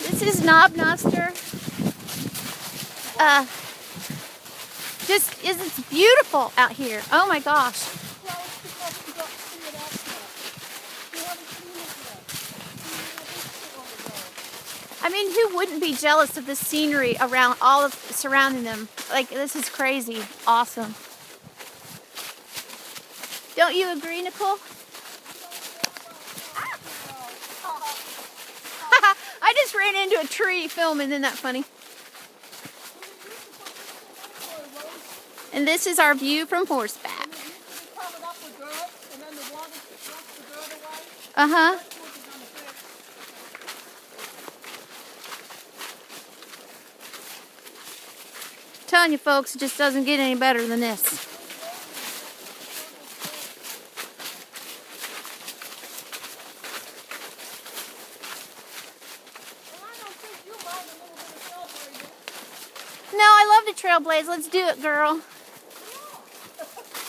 This is Noster. It's beautiful out here. Oh my gosh. I mean, who wouldn't be jealous of the scenery around all of surrounding them? Like, this is crazy. Awesome. Don't you agree, Nicole? I just ran into a tree filming. Isn't that funny? And this is our view from horseback. Uh-huh. Telling you folks, it just doesn't get any better than this. No, I love to trailblaze. Let's do it, girl.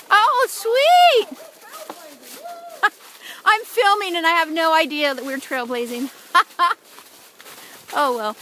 Oh, sweet! I'm filming and I have no idea that we're trailblazing. Oh, well.